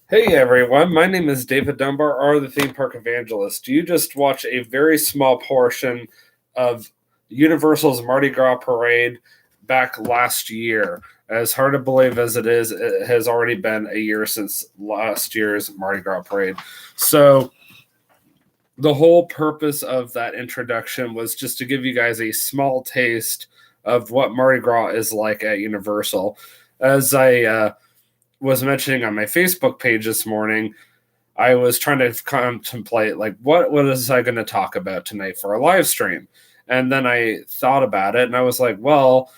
Hey everyone, my name is David Dunbar, or the Theme Park Evangelist. You just watched a very small portion of Universal's Mardi Gras parade back last year. As hard to believe as it is, it has already been a year since last year's Mardi Gras parade. So the whole purpose of that introduction was just to give you guys a small taste of what Mardi Gras is like at Universal. As I was mentioning on my Facebook page this morning, I was trying to contemplate, like, what was I going to talk about tonight for a live stream? And then I thought about it, and I was like, well,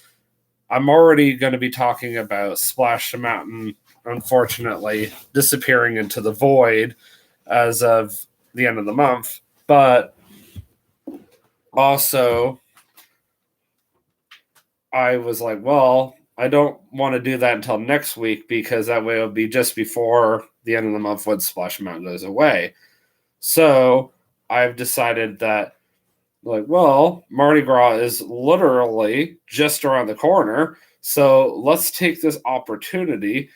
I'm already going to be talking about Splash Mountain, unfortunately, disappearing into the void as of the end of the month. But also, I was like, well, I don't want to do that until next week because that way it'll be just before the end of the month when Splash Mountain goes away. So I've decided that, like, well, Mardi Gras is literally just around the corner. So let's take this opportunity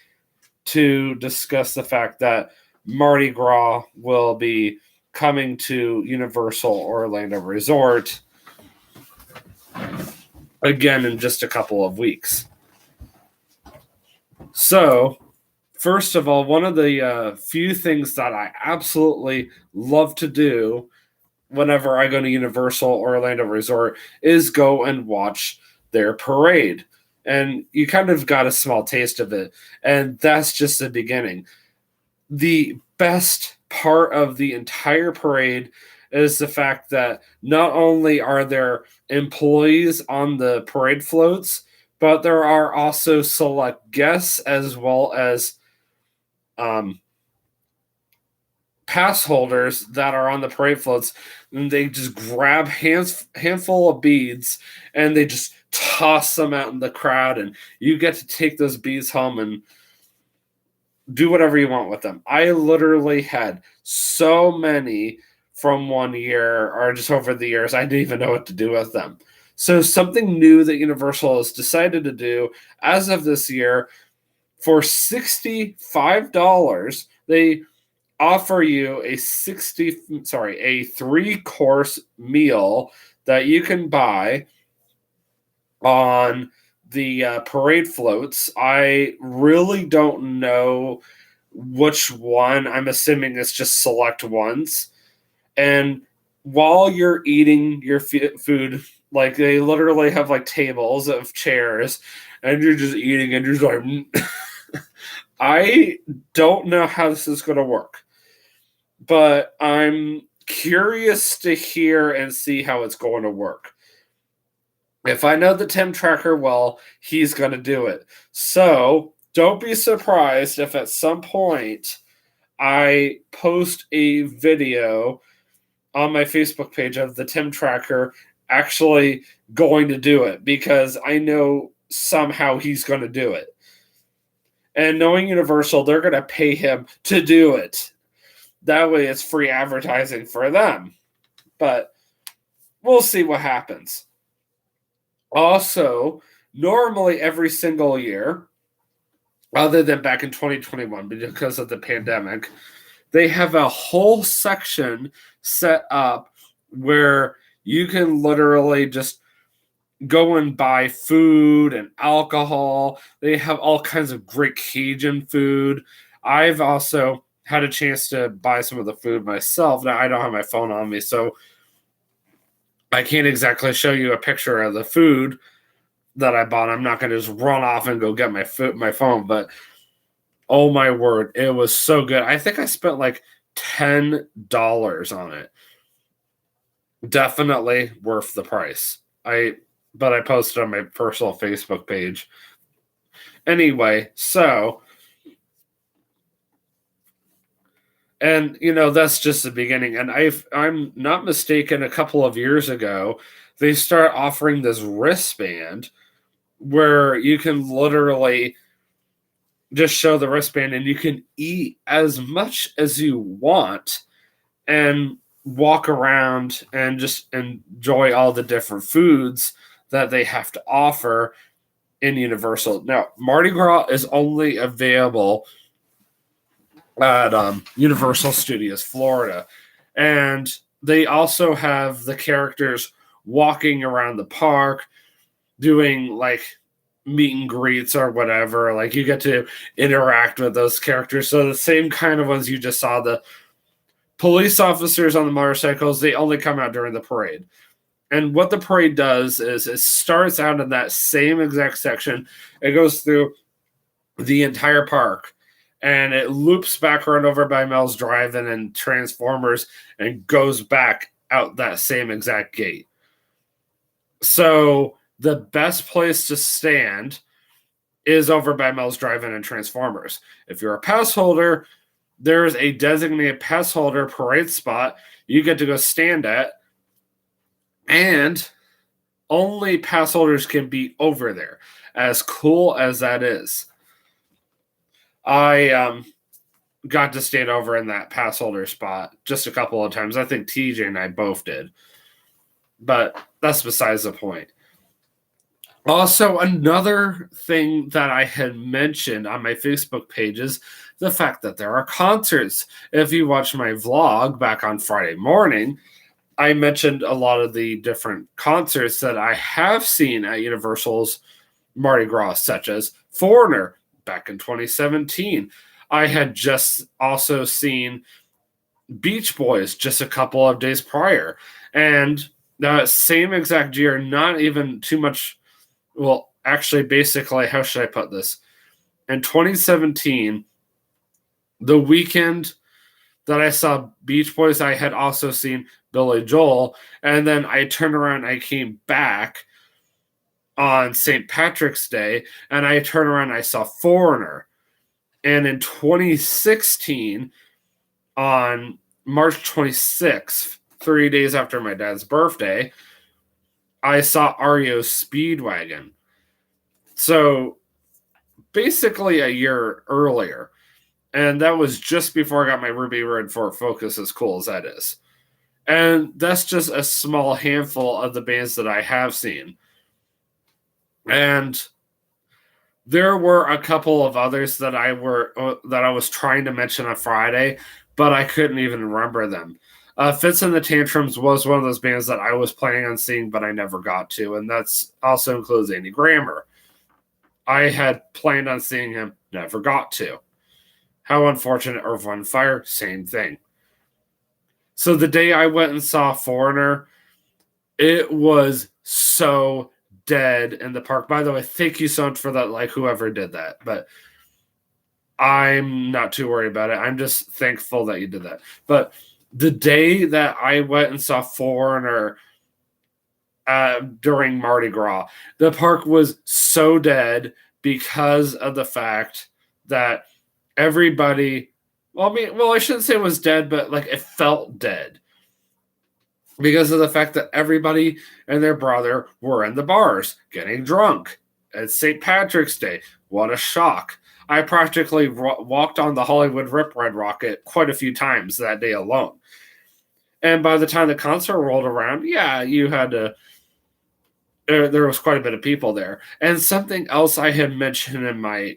to discuss the fact that Mardi Gras will be coming to Universal Orlando Resort again in just a couple of weeks. So, first of all, one of the few things that I absolutely love to do whenever I go to Universal Orlando Resort is go and watch their parade. And you kind of got a small taste of it. And that's just the beginning. The best part of the entire parade is the fact that not only are there employees on the parade floats, but there are also select guests as well as pass holders that are on the parade floats, and they just grab handful of beads and they just toss them out in the crowd, and you get to take those beads home and do whatever you want with them. I literally had so many from one year or just over the years, I didn't even know what to do with them. So something new that Universal has decided to do as of this year, for $65, they offer you a 3-course meal that you can buy on the parade floats. I really don't know which one. I'm assuming it's just select ones. And while you're eating your food, like they literally have like tables of chairs, and you're just eating, and you're just like, I don't know how this is going to work, but I'm curious to hear and see how it's going to work. If I know the Tim Tracker well, he's going to do it. So don't be surprised if at some point I post a video on my Facebook page of the Tim Tracker actually going to do it, because I know somehow he's going to do it. And knowing Universal, they're going to pay him to do it. That way it's free advertising for them. But we'll see what happens. Also, normally every single year, other than back in 2021 because of the pandemic, they have a whole section set up where you can literally just go and buy food and alcohol. They have all kinds of great Cajun food. I've also had a chance to buy some of the food myself. Now, I don't have my phone on me, so I can't exactly show you a picture of the food that I bought. I'm not going to just run off and go get my phone, but oh my word, it was so good. I think I spent like $10 on it. Definitely worth the price. But I posted on my personal Facebook page. Anyway, so, and that's just the beginning. And I'm not mistaken, a couple of years ago, they start offering this wristband where you can literally just show the wristband and you can eat as much as you want and walk around and just enjoy all the different foods that they have to offer in Universal. Now, Mardi Gras is only available at Universal Studios Florida, and they also have the characters walking around the park doing like meet and greets or whatever. Like you get to interact with those characters. So the same kind of ones you just saw, the police officers on the motorcycles, they only come out during the parade. And what the parade does is it starts out in that same exact section. It goes through the entire park, and it loops back around over by Mel's Drive-In and Transformers and goes back out that same exact gate. So the best place to stand is over by Mel's Drive-In and Transformers. If you're a pass holder, there's a designated pass holder parade spot you get to go stand at, and only pass holders can be over there, as cool as that is. I got to stand over in that pass holder spot just a couple of times. I think TJ and I both did. But that's besides the point. Also, another thing that I had mentioned on my Facebook page is the fact that there are concerts. If you watch my vlog back on Friday morning, I mentioned a lot of the different concerts that I have seen at Universal's Mardi Gras, such as Foreigner back in 2017. I had just also seen Beach Boys just a couple of days prior. And that same exact year, not even too much, well, actually, basically, how should I put this? In 2017, the weekend that I saw Beach Boys, I had also seen Billy Joel, and then I turned around and I came back on St. Patrick's Day, and I turned around and I saw Foreigner. And in 2016, on March 26th, 3 days after my dad's birthday, I saw REO Speedwagon. So basically a year earlier. And that was just before I got my Ruby Red Ford Focus, as cool as that is. And that's just a small handful of the bands that I have seen. And there were a couple of others that I was trying to mention on Friday, but I couldn't even remember them. Fits and the Tantrums was one of those bands that I was planning on seeing, but I never got to, and that's also includes Andy Grammer. I had planned on seeing him, never got to. How unfortunate. Earth, Wind, Fire, same thing. So the day I went and saw Foreigner, it was so dead in the park. By the way, thank you so much for that, like whoever did that. But I'm not too worried about it. I'm just thankful that you did that. But the day that I went and saw Foreigner during Mardi Gras, the park was so dead because of the fact that everybody, I shouldn't say it was dead, but like it felt dead because of the fact that everybody and their brother were in the bars getting drunk. It's St. Patrick's Day. What a shock. I practically walked on the Hollywood Rip Red Rocket quite a few times that day alone. And by the time the concert rolled around, yeah, you had to. There was quite a bit of people there. And something else I had mentioned on my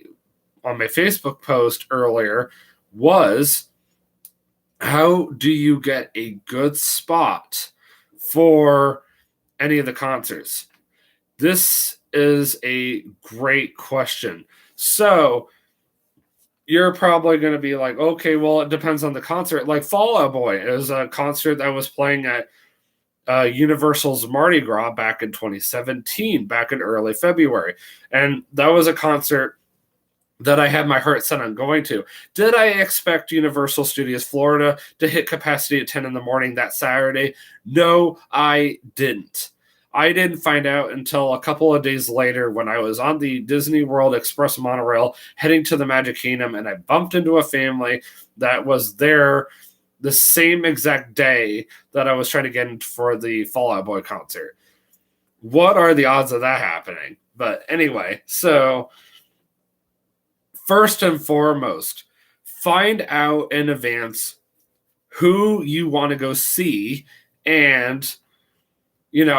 Facebook post earlier was, how do you get a good spot for any of the concerts? This is a great question. So you're probably going to be like, okay, well, it depends on the concert. Like Fall Out Boy is a concert that was playing at Universal's Mardi Gras back in 2017, back in early February. And that was a concert that I had my heart set on going to. Did I expect Universal Studios Florida to hit capacity at 10 in the morning that Saturday? No, I didn't. I didn't find out until a couple of days later when I was on the Disney World Express monorail heading to the Magic Kingdom, and I bumped into a family that was there the same exact day that I was trying to get in for the Fall Out Boy concert. What are the odds of that happening? But anyway, so first and foremost, find out in advance who you want to go see, and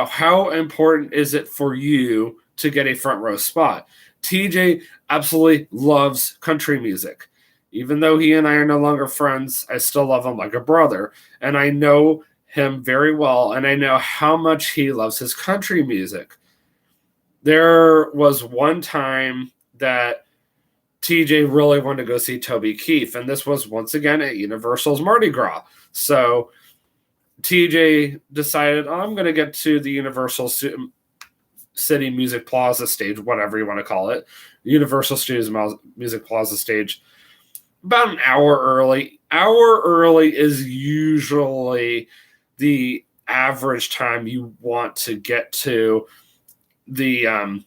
how important is it for you to get a front row spot. TJ absolutely loves country music. Even though he and I are no longer friends, I still love him like a brother, and I know him very well, and I know how much he loves his country music. There was one time that TJ really wanted to go see Toby Keith, and this was once again at Universal's Mardi Gras. So TJ decided, I'm going to get to the Universal City Music Plaza stage, whatever you want to call it, Universal Studios Music Plaza stage, about an hour early. Hour early is usually the average time you want to get to the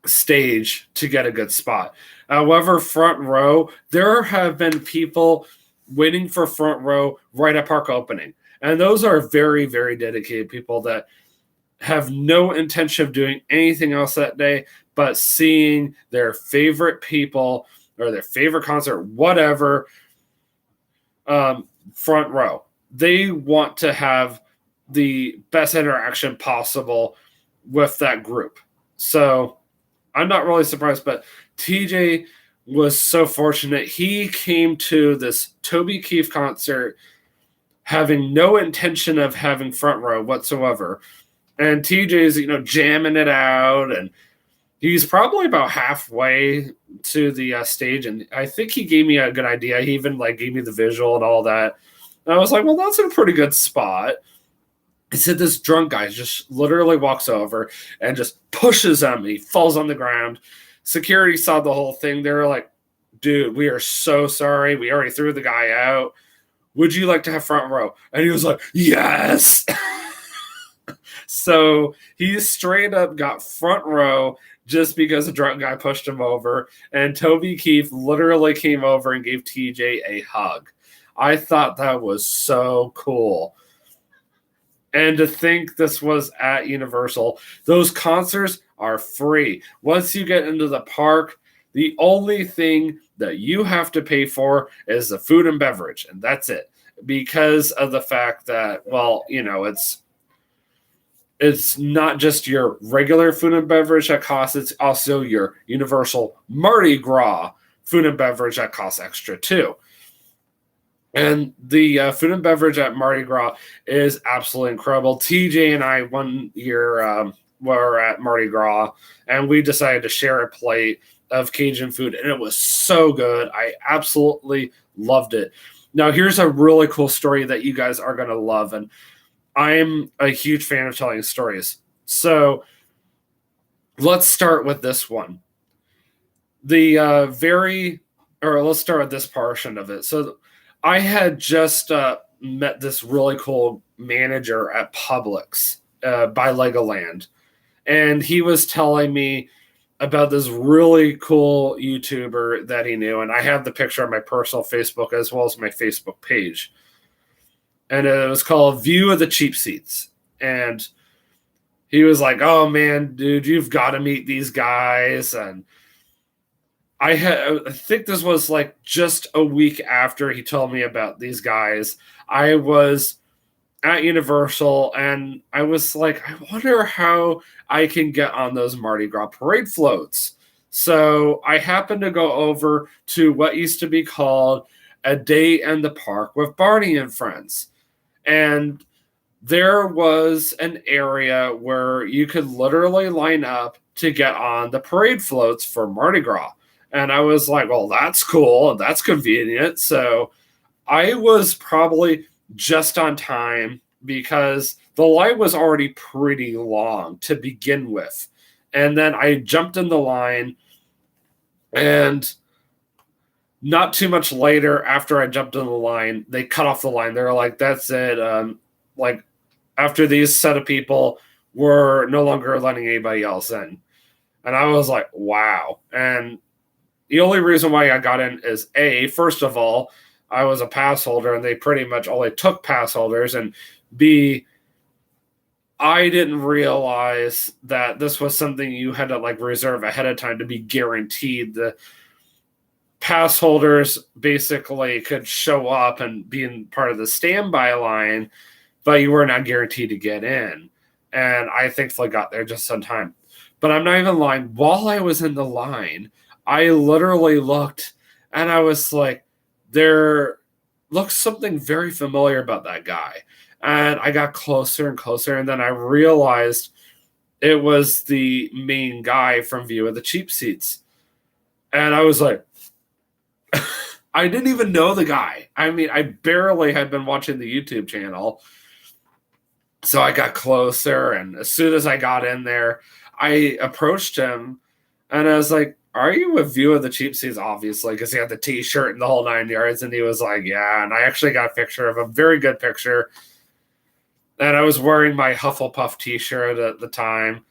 stage to get a good spot. However, front row, there have been people waiting for front row right at park opening. And those are very, very dedicated people that have no intention of doing anything else that day but seeing their favorite people or their favorite concert, whatever, front row. They want to have the best interaction possible with that group. So I'm not really surprised, but TJ was so fortunate. He came to this Toby Keith concert having no intention of having front row whatsoever. And TJ's, jamming it out, and he's probably about halfway to the stage, and I think he gave me a good idea. He even gave me the visual and all that. And I was like, well, that's a pretty good spot. He said this drunk guy just literally walks over and just pushes him. He falls on the ground. Security saw the whole thing. They were like, dude, we are so sorry. We already threw the guy out. Would you like to have front row? And he was like, yes. So he straight up got front row just because a drunk guy pushed him over. And Toby Keith literally came over and gave TJ a hug. I thought that was so cool. And to think this was at Universal, those concerts are free. Once you get into the park, the only thing that you have to pay for is the food and beverage, and that's it. Because of the fact that, it's not just your regular food and beverage that costs, it's also your Universal Mardi Gras food and beverage that costs extra too. And the food and beverage at Mardi Gras is absolutely incredible. TJ and I one year were at Mardi Gras, and we decided to share a plate of Cajun food, and it was so good. I absolutely loved it. Now, here's a really cool story that you guys are going to love, and I'm a huge fan of telling stories. So let's start with this one. Let's start with this portion of it. So I had just met this really cool manager at Publix by Legoland, and he was telling me about this really cool YouTuber that he knew, and I have the picture on my personal Facebook as well as my Facebook page. And it was called View of the Cheap Seats. And he was like, "Oh man, dude, you've got to meet these guys." And I think this was like just a week after he told me about these guys. I was at Universal, and I was like, I wonder how I can get on those Mardi Gras parade floats. So I happened to go over to what used to be called A Day in the Park with Barney and Friends. And there was an area where you could literally line up to get on the parade floats for Mardi Gras. And I was like, well, that's cool and that's convenient. So I was probably just on time because the line was already pretty long to begin with. And then I jumped in the line, and not too much later after I jumped in the line, they cut off the line. They were like, that's it. Like after these set of people, we're no longer letting anybody else in. And I was like, wow. And the only reason why I got in is first of all, I was a pass holder and they pretty much only took pass holders, and B, I didn't realize that this was something you had to like reserve ahead of time to be guaranteed. The pass holders basically could show up and be in part of the standby line, but you were not guaranteed to get in. And I thankfully got there just on time. But I'm not even lying. While I was in the line, I literally looked and I was like, there looks something very familiar about that guy. And I got closer and closer, and then I realized it was the main guy from View of the Cheap Seats. And I was like, I didn't even know the guy. I mean, I barely had been watching the YouTube channel. So I got closer, and as soon as I got in there, I approached him, and I was like, are you a View of the Cheap Seats? Obviously, because he had the t-shirt and the whole 9 yards. And he was like, yeah. And I actually got a picture of a very good picture. And I was wearing my Hufflepuff t-shirt at the time.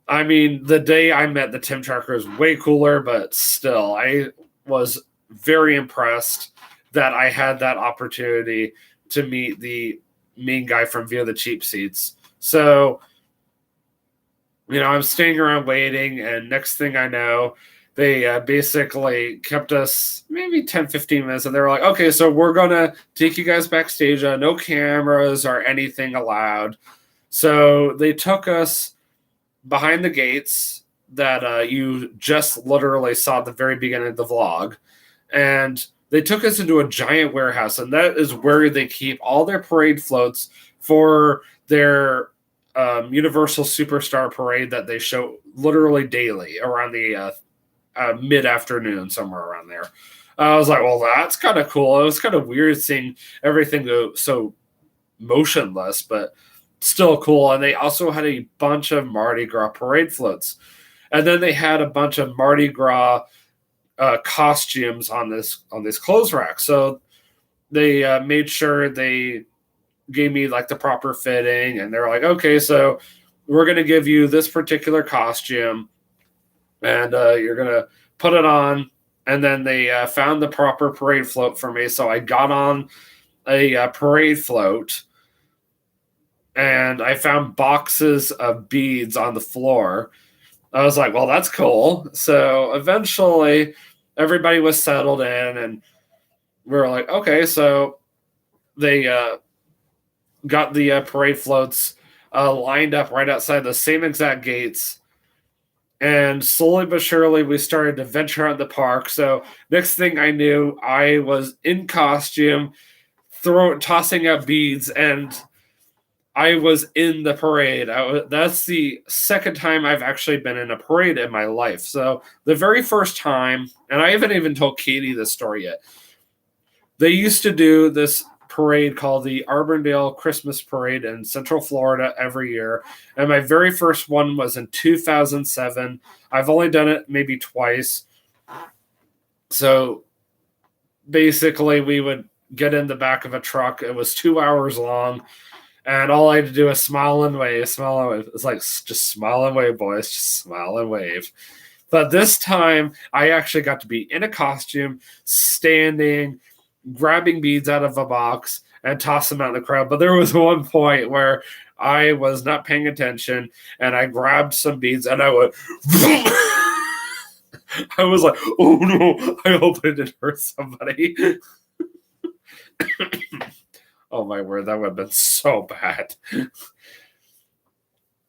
I mean, the day I met the Tim Tracker was way cooler, but still, I was very impressed that I had that opportunity to meet the main guy from View of the Cheap Seats. So, you know, I'm staying around waiting, and next thing I know, they basically kept us maybe 10, 15 minutes, and they were like, okay, so we're going to take you guys backstage. No cameras or anything allowed. So they took us behind the gates that you just literally saw at the very beginning of the vlog, and they took us into a giant warehouse, and that is where they keep all their parade floats for their Universal Superstar Parade that they show literally daily around the mid-afternoon, somewhere around there. I was like, well, that's kind of cool. It was kind of weird seeing everything go so motionless, but still cool. And they also had a bunch of Mardi Gras parade floats. And then they had a bunch of Mardi Gras costumes on this clothes rack. So they made sure they gave me like the proper fitting, and they're like, okay, so we're going to give you this particular costume, and you're going to put it on. And then they found the proper parade float for me. So I got on a parade float, and I found boxes of beads on the floor. I was like, well, that's cool. So eventually everybody was settled in, and we were like, okay, so they got the parade floats lined up right outside the same exact gates. And slowly but surely, we started to venture out the park. So next thing I knew, I was in costume, tossing out beads, and I was in the parade. That's the second time I've actually been in a parade in my life. So the very first time, and I haven't even told Katie this story yet. They used to do this parade called the Arbondale Christmas Parade in Central Florida every year. And my very first one was in 2007. I've only done it maybe twice. So basically, we would get in the back of a truck. It was 2 hours long. And all I had to do was smile and wave, smile and wave. It's like, just smile and wave, boys. Just smile and wave. But this time, I actually got to be in a costume, standing, grabbing beads out of a box, and toss them out in the crowd. But there was one point where I was not paying attention, and I grabbed some beads, and I went. I was like, oh no, I hope I didn't hurt somebody. Oh my word, that would have been so bad.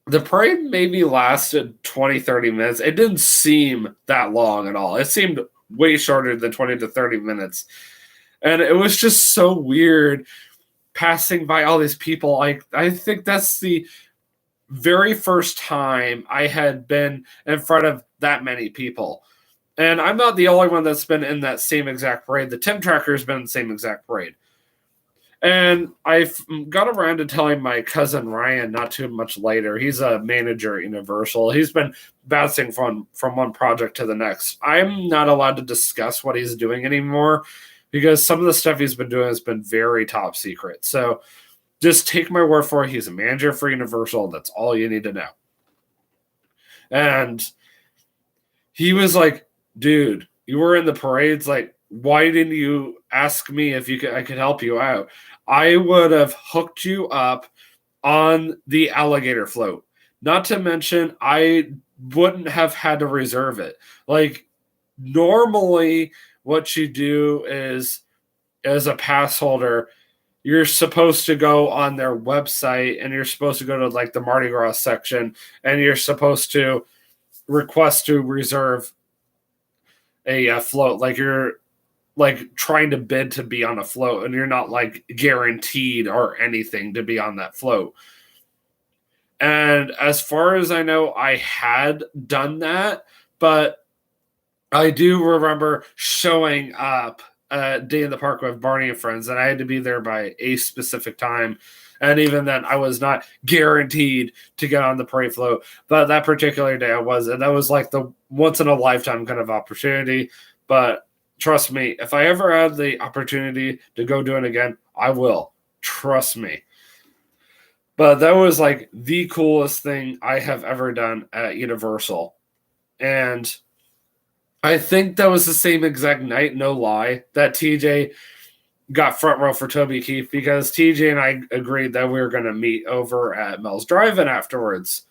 The parade maybe lasted 20, 30 minutes. It didn't seem that long at all. It seemed way shorter than 20 to 30 minutes. And it was just so weird passing by all these people. I think that's the very first time I had been in front of that many people. And I'm not the only one that's been in that same exact parade. The Tim Tracker's been in the same exact parade. And I've got around to telling my cousin Ryan not too much later. He's a manager at Universal. He's been bouncing from one project to the next. I'm not allowed to discuss what he's doing anymore because some of the stuff he's been doing has been very top secret. So just take my word for it. He's a manager for Universal. That's all you need to know. And he was like, dude, you were in the parades. Like, why didn't you ask me if I could help you out? I would have hooked you up on the alligator float. Not to mention, I wouldn't have had to reserve it. Like, normally, what you do is, as a pass holder, you're supposed to go on their website and you're supposed to go to like the Mardi Gras section and you're supposed to request to reserve a float. Like, you're like trying to bid to be on a float and you're not like guaranteed or anything to be on that float. And as far as I know, I had done that, but I do remember showing up at Day in the Park with Barney and friends, and I had to be there by a specific time. And even then, I was not guaranteed to get on the parade float. But that particular day, I was, and that was like the once in a lifetime kind of opportunity. But trust me, if I ever have the opportunity to go do it again, I will. Trust me. But that was like the coolest thing I have ever done at Universal. And I think that was the same exact night, no lie, that TJ got front row for Toby Keith because TJ and I agreed that we were going to meet over at Mel's Drive-In afterwards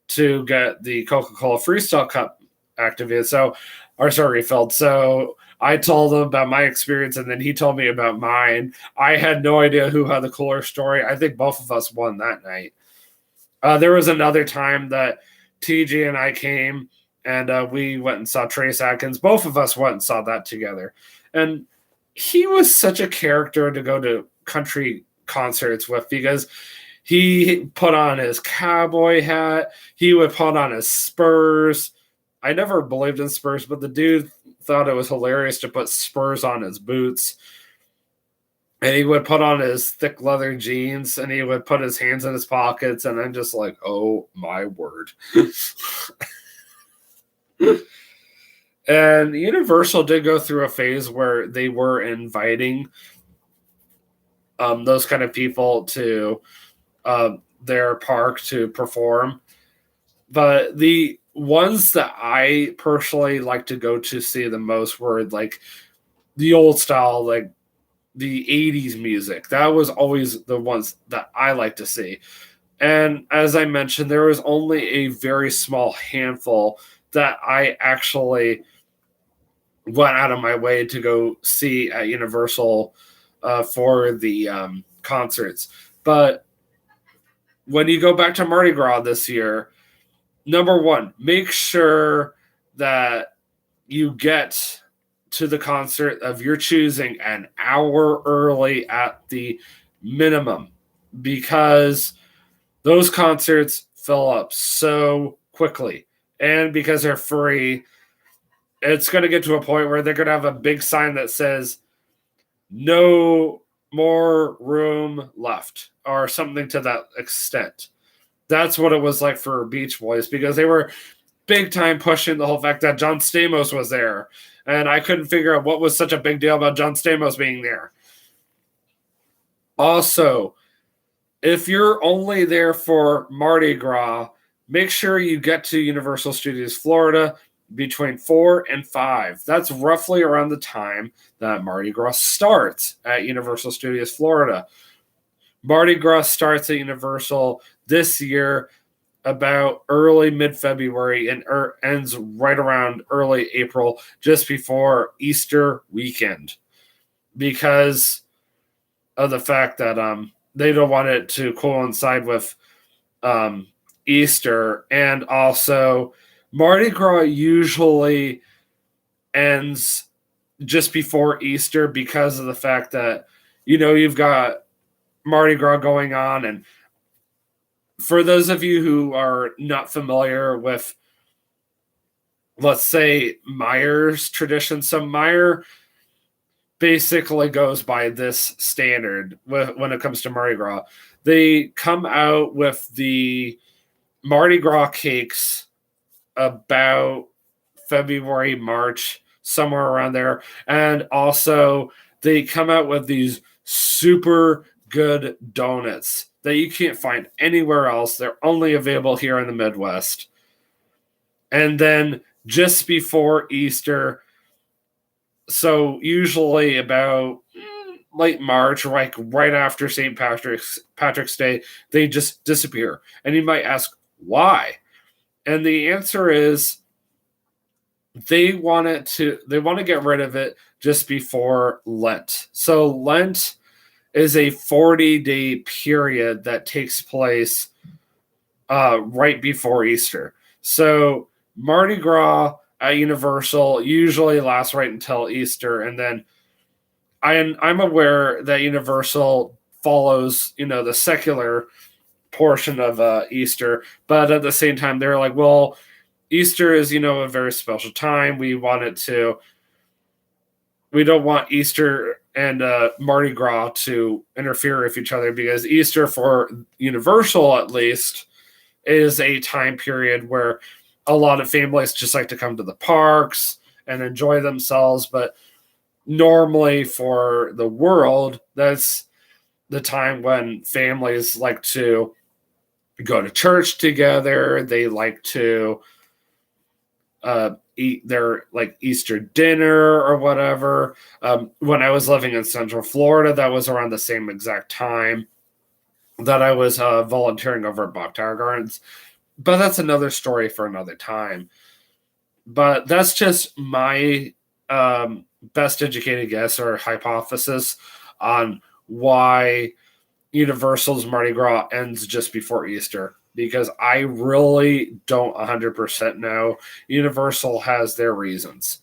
to get the Coca-Cola Freestyle Cup activated. Refilled. So I told him about my experience, and then he told me about mine. I had no idea who had the cooler story. I think both of us won that night. There was another time that TJ and I came, and we went and saw Trace Adkins. Both of us went and saw that together. And he was such a character to go to country concerts with because he put on his cowboy hat. He would put on his spurs. I never believed in spurs, but the dude thought it was hilarious to put spurs on his boots. And he would put on his thick leather jeans and he would put his hands in his pockets. And I'm just like, oh my word. And Universal did go through a phase where they were inviting those kind of people to their park to perform. But the ones that I personally like to go to see the most were like the old style, like the 80s music. That was always the ones that I like to see. And as I mentioned, there was only a very small handful that I actually went out of my way to go see at Universal for the concerts. But when you go back to Mardi Gras this year, number one, make sure that you get to the concert of your choosing an hour early at the minimum, because Those concerts fill up so quickly. And because they're free, it's going to get to a point where they're going to have a big sign that says, no more room left, or something to that extent. That's what it was like for Beach Boys, because they were big time pushing the whole fact that John Stamos was there. And I couldn't figure out what was such a big deal about John Stamos being there. Also, if you're only there for Mardi Gras, make sure you get to Universal Studios Florida between 4 and 5. That's roughly around the time that Mardi Gras starts at Universal Studios Florida. Mardi Gras starts at Universal this year about early mid-February and ends right around early April, just before Easter weekend, because of the fact that they don't want it to coincide with Easter. And also, Mardi Gras usually ends just before Easter because of the fact that, you've got Mardi Gras going on. And for those of you who are not familiar with, let's say, Meyer's tradition, so Meyer basically goes by this standard when it comes to Mardi Gras. They come out with the Mardi Gras cakes about February, March, somewhere around there. And also, they come out with these super good donuts that you can't find anywhere else. They're only available here in the Midwest. And then just before Easter, so usually about late March, like right after St. Patrick's Day, they just disappear. And you might ask, why? And the answer is they want to get rid of it just before Lent. So Lent is a 40-day period that takes place right before Easter. So Mardi Gras at Universal usually lasts right until Easter, and then I'm aware that Universal follows, the secular portion of Easter, but at the same time, they're like, well, Easter is, a very special time. We don't want Easter and Mardi Gras to interfere with each other, because Easter, for Universal at least, is a time period where a lot of families just like to come to the parks and enjoy themselves. But normally for the world, that's the time when families like to go to church together. They like to eat their Easter dinner or whatever. When I was living in Central Florida, that was around the same exact time that I was volunteering over at Bach Tower Gardens. But that's another story for another time. But that's just my best educated guess or hypothesis on why Universal's Mardi Gras ends just before Easter, because I really don't 100% know. Universal has their reasons.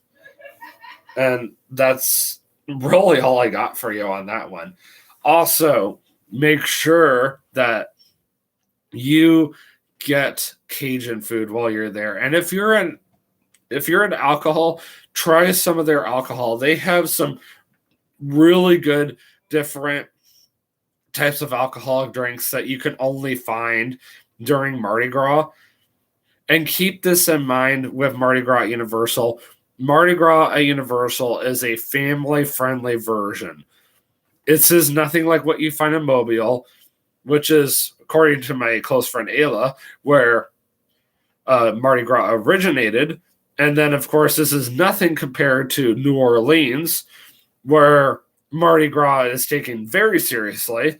And that's really all I got for you on that one. Also, make sure that you get Cajun food while you're there. And if you're in alcohol, try some of their alcohol. They have some really good different types of alcoholic drinks that you can only find during Mardi Gras. And keep this in mind with Mardi Gras at Universal. Mardi Gras at Universal is a family-friendly version. It is nothing like what you find in Mobile, which is, according to my close friend Ayla, where Mardi Gras originated. And then, of course, this is nothing compared to New Orleans, where Mardi Gras is taken very seriously.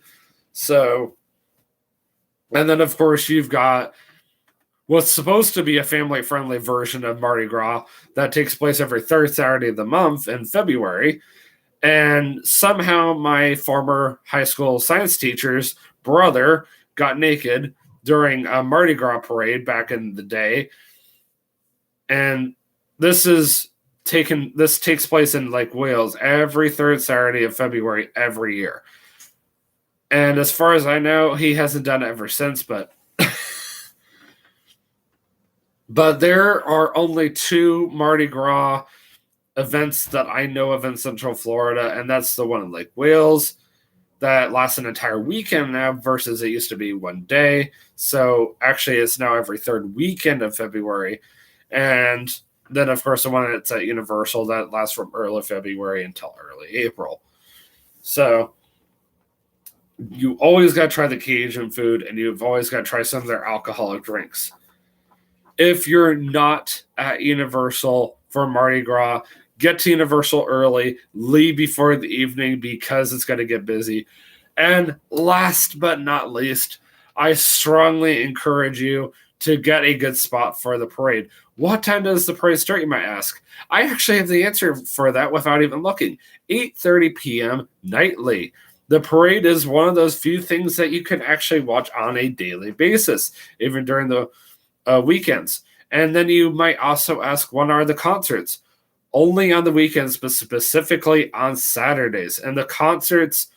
So, and then, of course, you've got what's supposed to be a family-friendly version of Mardi Gras that takes place every third Saturday of the month in February. And somehow my former high school science teacher's brother got naked during a Mardi Gras parade back in the day. And this takes place in Lake Wales every third Saturday of February every year. And as far as I know, he hasn't done it ever since, but there are only 2 Mardi Gras events that I know of in Central Florida, and that's the one in Lake Wales that lasts an entire weekend now versus it used to be one day. So actually, it's now every third weekend of February. And then, of course, the one that's at Universal that lasts from early February until early April. So you always got to try the Cajun food, and you've always got to try some of their alcoholic drinks. If you're not at Universal for Mardi Gras, get to Universal early, leave before the evening because it's going to get busy. And last but not least, I strongly encourage you to get a good spot for the parade. What time does the parade start, you might ask? I actually have the answer for that without even looking. 8:30 p.m. nightly. The parade is one of those few things that you can actually watch on a daily basis, even during the weekends. And then you might also ask, when are the concerts? Only on the weekends, but specifically on Saturdays. And the concerts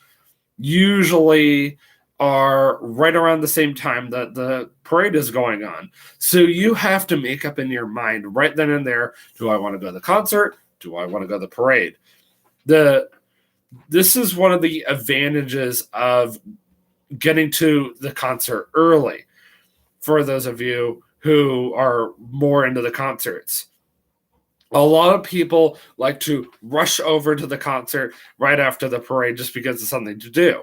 usually are right around the same time that the parade is going on. So you have to make up in your mind right then and there, do I want to go to the concert? Do I want to go to the parade? This is one of the advantages of getting to the concert early for those of you who are more into the concerts. A lot of people like to rush over to the concert right after the parade just because it's something to do.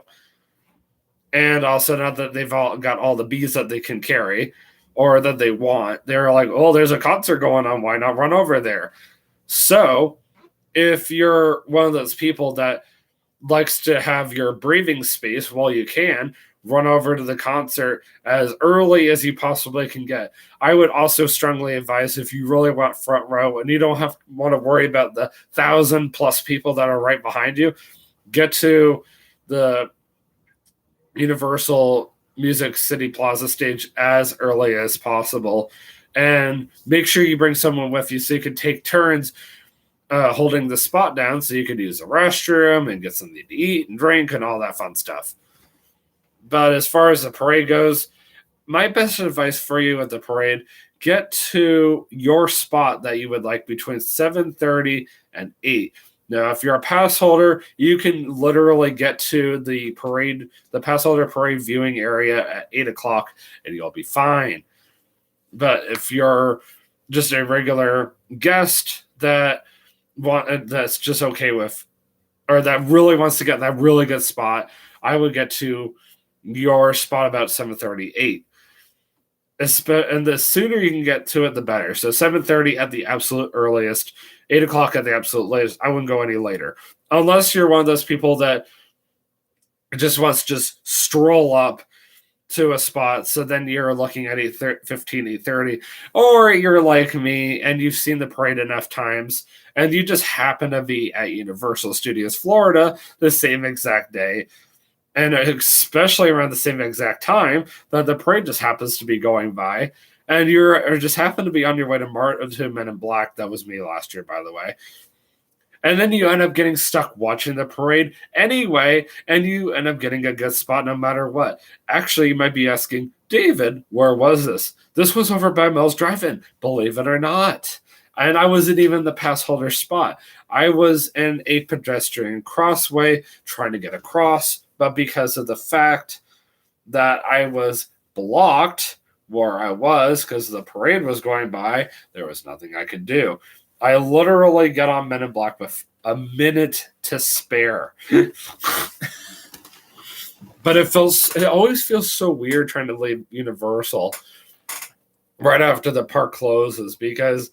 And also, not that they've all got all the bees that they can carry or that they want. They're like, oh, there's a concert going on. Why not run over there? So if you're one of those people that likes to have your breathing space while you can, run over to the concert as early as you possibly can get. I would also strongly advise, if you really want front row and you don't want to worry about the 1,000+ people that are right behind you, get to the Universal Music City Plaza stage as early as possible, and make sure you bring someone with you so you can take turns holding the spot down so you can use the restroom and get something to eat and drink and all that fun stuff. But as far as the parade goes, my best advice for you at the parade, get to your spot that you would like between 7:30 and 8. Now, if you're a pass holder, you can literally get to the pass holder parade viewing area at 8 o'clock, and you'll be fine. But if you're just a regular guest that's just okay with, or that really wants to get that really good spot, I would get to your spot about 7:38. And the sooner you can get to it, the better. So 7:30 at the absolute earliest, 8 o'clock at the absolute latest. I wouldn't go any later. Unless you're one of those people that just wants to just stroll up to a spot. So then you're looking at 8:15, 8:30. Or you're like me and you've seen the parade enough times and you just happen to be at Universal Studios Florida the same exact day. And especially around the same exact time that the parade just happens to be going by, and you're just happen to be on your way to Men in Black. That was me last year, by the way. And then you end up getting stuck watching the parade anyway, and you end up getting a good spot no matter what. Actually, you might be asking, David, where was this? This was over by Mel's Drive-In, believe it or not. And I wasn't even the pass holder spot. I was in a pedestrian crossway trying to get across, but because of the fact that I was blocked where I was because the parade was going by, there was nothing I could do. I literally got on Men in Black with a minute to spare. But it always feels so weird trying to leave Universal right after the park closes, because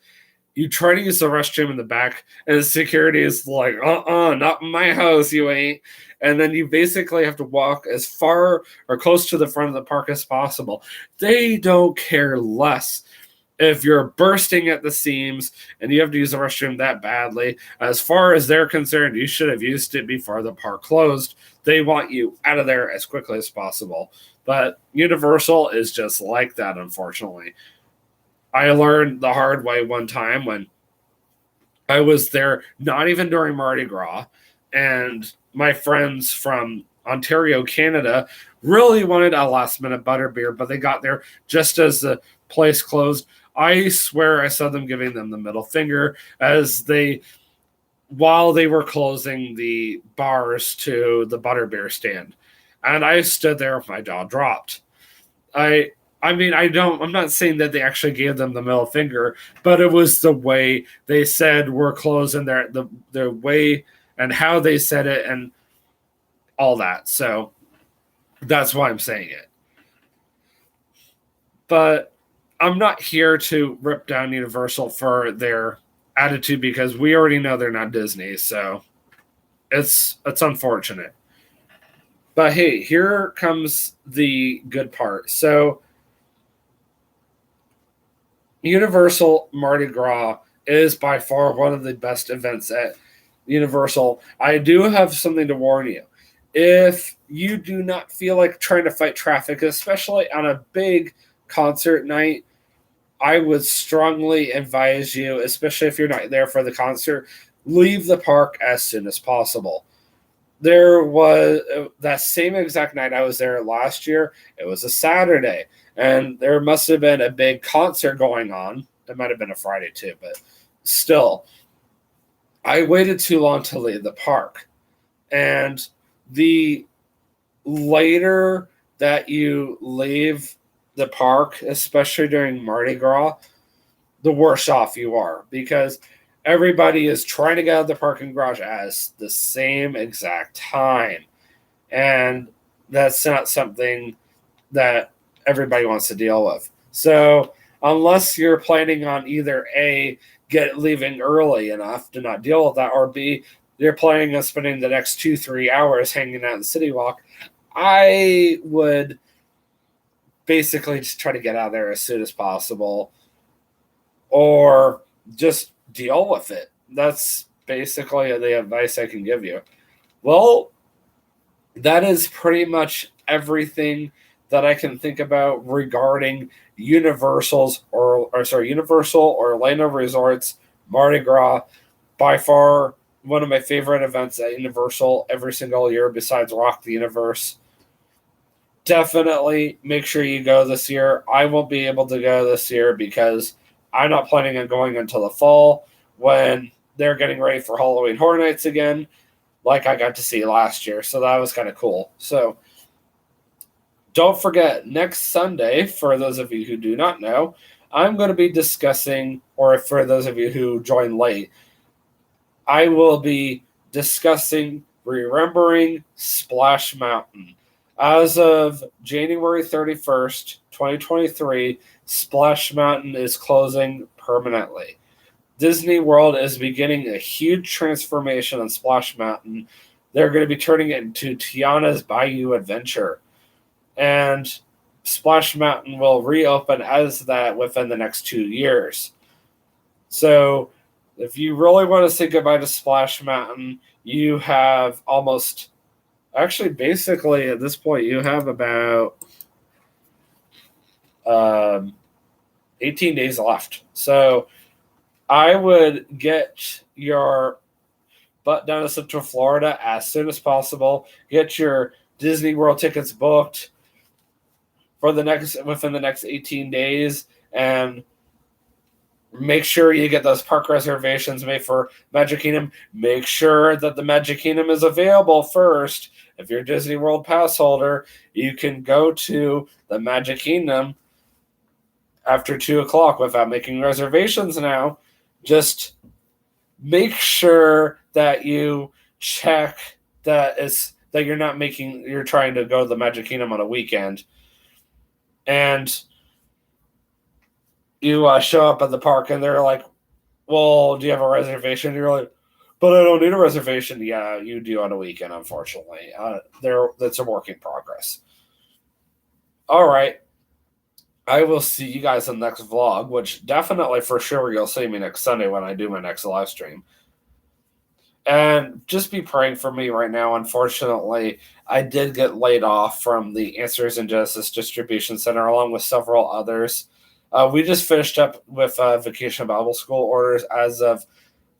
you try to use the restroom in the back, and the security is like, not in my house, you ain't. And then you basically have to walk as far or close to the front of the park as possible. They don't care less if you're bursting at the seams and you have to use the restroom that badly. As far as they're concerned, you should have used it before the park closed. They want you out of there as quickly as possible. But Universal is just like that, unfortunately. I learned the hard way one time when I was there, not even during Mardi Gras, and my friends from Ontario, Canada, really wanted a last-minute butterbeer, but they got there just as the place closed. I swear I saw them giving them the middle finger while they were closing the bars to the butterbeer stand. And I stood there with my jaw dropped. I'm not saying that they actually gave them the middle finger, but it was the way they said we're closing their way and how they said it and all that. So that's why I'm saying it. But I'm not here to rip down Universal for their attitude because we already know they're not Disney, so it's unfortunate. But hey, here comes the good part. So Universal Mardi Gras is by far one of the best events at Universal. I do have something to warn you. If you do not feel like trying to fight traffic, especially on a big concert night, I would strongly advise you, especially if you're not there for the concert, leave the park as soon as possible. There was that same exact night I was there last year. It was a Saturday, and there must have been a big concert going on. It might have been a Friday too, but still, I waited too long to leave the park. And the later that you leave the park, especially during Mardi Gras, the worse off you are because everybody is trying to get out of the parking garage at the same exact time. And that's not something that everybody wants to deal with. So unless you're planning on either A, leaving early enough to not deal with that, or B, you're planning on spending the next 2-3 hours hanging out in the City Walk, I would basically just try to get out of there as soon as possible or just deal with it. That's basically the advice I can give you. Well, that is pretty much everything that I can think about regarding Universal Orlando Resorts Mardi Gras. By far one of my favorite events at Universal every single year besides Rock the Universe. Definitely make sure you go this year. I won't be able to go this year because I'm not planning on going until the fall when they're getting ready for Halloween Horror Nights again, like I got to see last year. So that was kind of cool. So don't forget, next Sunday, for those of you who do not know, I'm going to be discussing, or for those of you who join late, I will be discussing Remembering Splash Mountain. As of January 31st, 2023, Splash Mountain is closing permanently. Disney World is beginning a huge transformation on Splash Mountain. They're going to be turning it into Tiana's Bayou Adventure. And Splash Mountain will reopen as that within the next 2 years. So if you really want to say goodbye to Splash Mountain, you have basically at this point, you have about 18 days left. So I would get your butt down to Central Florida as soon as possible. Get your Disney World tickets booked within the next 18 days, and make sure you get those park reservations made for Magic Kingdom. Make sure that the Magic Kingdom is available first. If you're a Disney World pass holder, you can go to the Magic Kingdom after 2 o'clock without making reservations now. Just make sure that you check that you're trying to go to the Magic Kingdom on a weekend. And you show up at the park and they're like, well, do you have a reservation? You're like, but I don't need a reservation. Yeah, you do on a weekend, unfortunately. That's a work in progress. All right. I will see you guys in the next vlog, which definitely for sure you'll see me next Sunday when I do my next live stream. And just be praying for me right now. Unfortunately, I did get laid off from the Answers in Genesis Distribution Center along with several others. We just finished up with Vacation Bible School orders as of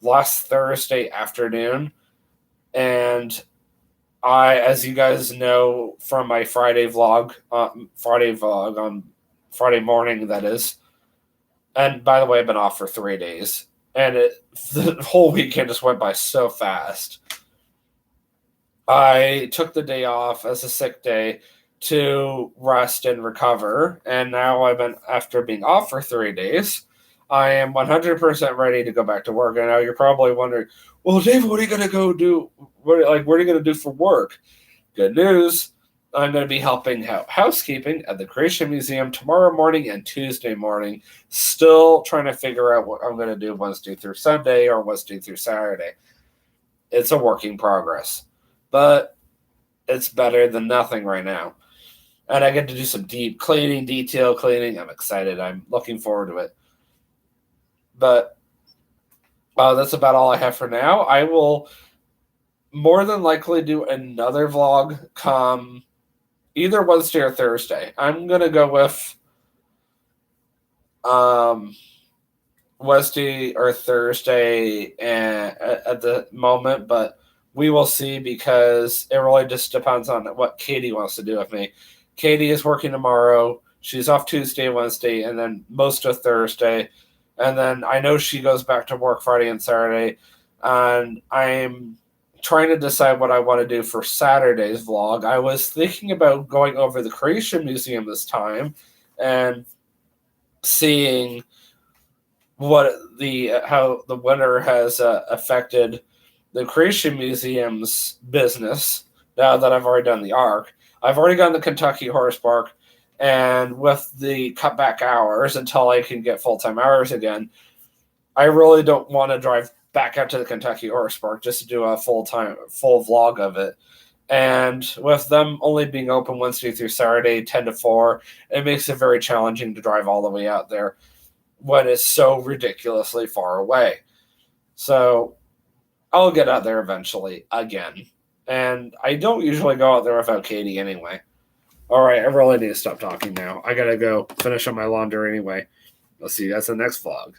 last Thursday afternoon. And as you guys know from my Friday vlog on Friday morning, that is. And by the way, I've been off for 3 days, and the whole weekend just went by so fast. I took the day off as a sick day to rest and recover, and now after being off for 3 days, I am 100% ready to go back to work. And now you're probably wondering, well, David, what are you going to go do? What are you going to do for work? Good news. I'm going to be helping out housekeeping at the Creation Museum tomorrow morning and Tuesday morning. Still trying to figure out what I'm going to do Wednesday through Sunday or Wednesday through Saturday. It's a work in progress, but it's better than nothing right now. And I get to do some deep cleaning, detail cleaning. I'm excited. I'm looking forward to it. But that's about all I have for now. I will more than likely do another vlog come either Wednesday or Thursday. I'm going to go with Wednesday or Thursday at the moment, but we will see because it really just depends on what Katie wants to do with me. Katie is working tomorrow. She's off Tuesday, Wednesday, and then most of Thursday. And then I know she goes back to work Friday and Saturday. And I'm trying to decide what I want to do for Saturday's vlog. I was thinking about going over the Creation Museum this time and seeing how the winter has affected the Creation Museum's business. Now that I've already done the Ark, I've already gone to Kentucky Horse Park, and with the cutback hours until I can get full-time hours again, I really don't want to drive back out to the Kentucky Horse Park just to do a full vlog of it. And with them only being open Wednesday through Saturday, 10 to 4, it makes it very challenging to drive all the way out there when it's so ridiculously far away. So I'll get out there eventually again. And I don't usually go out there without Katie anyway. All right, I really need to stop talking now. I got to go finish up my laundry anyway. I'll see you guys in the next vlog.